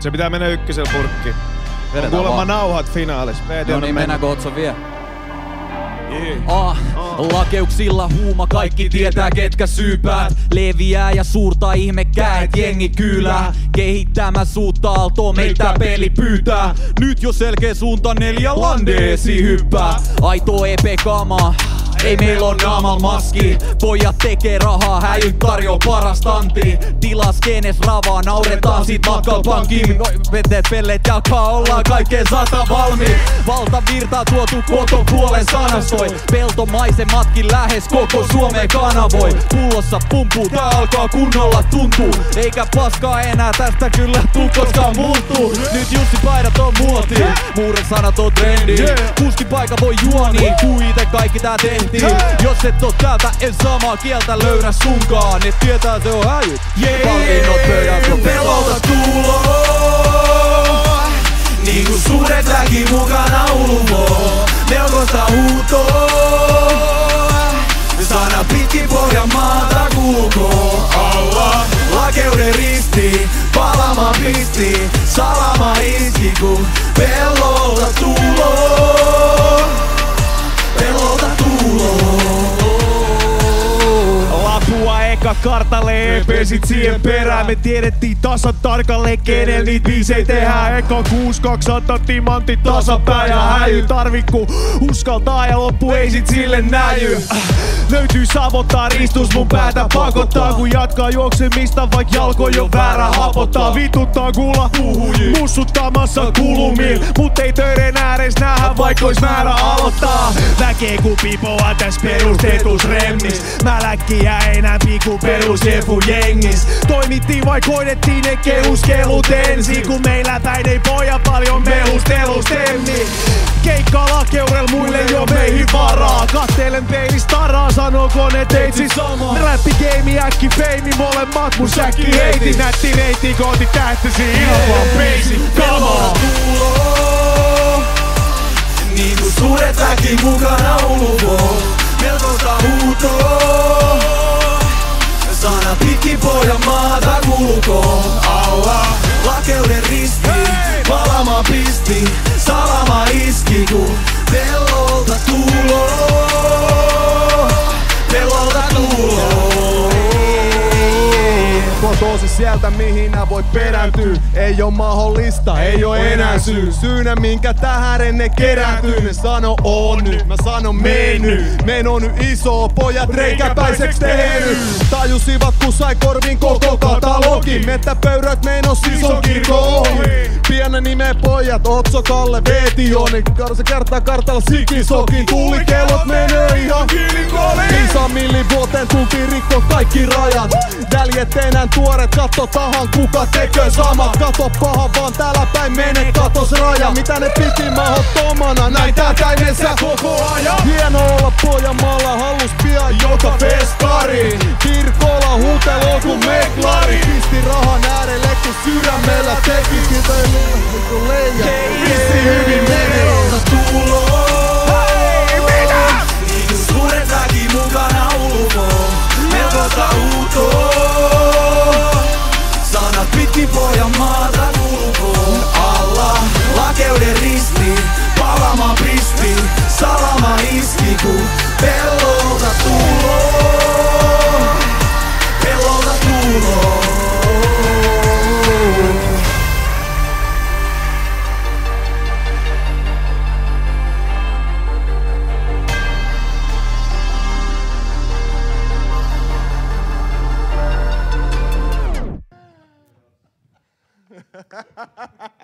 Se pitää mennä ykkösellä purkkiin. On kuulemma nauhat finaalis. No niin, mennäänkö Otso vie? Lakeuksilla huuma, kaikki tietää ketkä syypäät. Leviää ja suurta ihmekäät, jengi kyylää. Kehittämässä uutta aaltoa, meiltä peli pyytää. Nyt jo selkeä suunta, 4 landeesi hyppää. Aito EP-kamaa. Ei meillä on naamal maski. Pojat tekee rahaa, häijyt tarjoo parasta antia. Tilas kenes ravaa, nauretaan sit matkal pankiin. Veteet pelleet jakaa, ollaan kaikkeen 100 valmiin. Valtavirtaa tuotu koton puolen sanastoi. Peltomaisematkin lähes koko Suomeen kanavoi. Pullossa pumpuu, tää alkaa kunnolla tuntuu. Eikä paskaa enää tästä kyllä tuu koskaan muuttuu. Nyt Jussi paidat on muoti, muuren sanat on trendi. Kuskin paikka voi juoni, kun ite kaikki tää tehtiin. Jos et oo täältä, en samaa kieltä löydä sunkaan. Et tietää se on häjyt, palkinnot pöydän kun pelolta tuuloo. Niinku suuret väki mukana uluvoo. Melkoista huutoo. Sana pitkin Pohjanmaata kulkoo. Alla lakeuden risti, palama pisti. Salama iski kun pelolta tuuloo. Pelolta tuuloo. Lapua eka kartalle, EP sit siihen perään. Me tiedettiin tasan tarkalleen, kenel niit biisei tehdään. Eka 6-200 timantti tasapäin ja häijy. Tarvi ku uskaltaa ja loppu ei sit sille näjy. Löytyy savottaa, ristus mun päätä pakottaa. Kun jatkaa juoksemista, vaik jalko jo väärä hapottaa. Vituttaa kuulla mussuttamassa kulumil. Mut ei töiden ääres nähdä, vaik ois määrä aloittaa. Näkee ku pipoa täs perustetus remmis. Mä läkkiä enää piku perus jefu jengis. Toimittiin vai koidettiin ne kehuskelut ensin. Kun meillä päin ei poja paljon mehustelustemmi. Keikka lakeurel muille jo meihin varaa. Kattelen peilistä taraa, sanooko ne teitsi samaa. Räppi, game, äkki, feimi, molemmat mun säkki heiti. Nätti reiti, kooti tähtäsi, ihan vaan peisi. Kamaa! Niinku suuret väki mukana uluvoo. Melkoista huutoo. Sana pitkin Pohjanmaata kulkoo. Alla lakeuden risti, palama pisti. Salama iski kun pelolta tuuloo. Pelolta tuuloo. Kotosi sieltä mihin nää voi perääntyy. Ei oo mahdollista, ei oo enää syy. Syynä minkä tähän ennen kerääntyy. Ne sano on nyt, mä sanon menny. Meno nyt iso, pojat reikäpäiseks tehnyt. Tajusivat kun sai korvin koko katalogin. Mettäpöyrät meinos ison kirkon ohi. Pienen nimen pojat, Otso, Kalle, Veetioni. Se kertaa kartalla sikisokin. Tuulikellot menee ihan kilikoliin. 5 millivuoteen tultiin rikko kaikki rajat. Jäljet enää tuoret, katso tahan kuka tekee samat. Kato paha vaan täällä päin mene, katos raja. Mitä ne piti mahottomana, näin tätäimensä koko ajan. Hieno olla Pohjanmaalla, hallus pian joka festari. Kirkolla huuteloo kun meklari. Pisti rahan äärelle kun sydämellä teki. Kitoi kun leija, vissi hyvin menee. Niinku suuret väki mukana uluvoo. Melkoista huutoo. Sanat pitkin Pohjanmaata kulkoo. Alla lakeuden risti, palama pisti. Salama iski kun pelolta tuuloo. Pelolta tuuloo. Ha ha ha ha!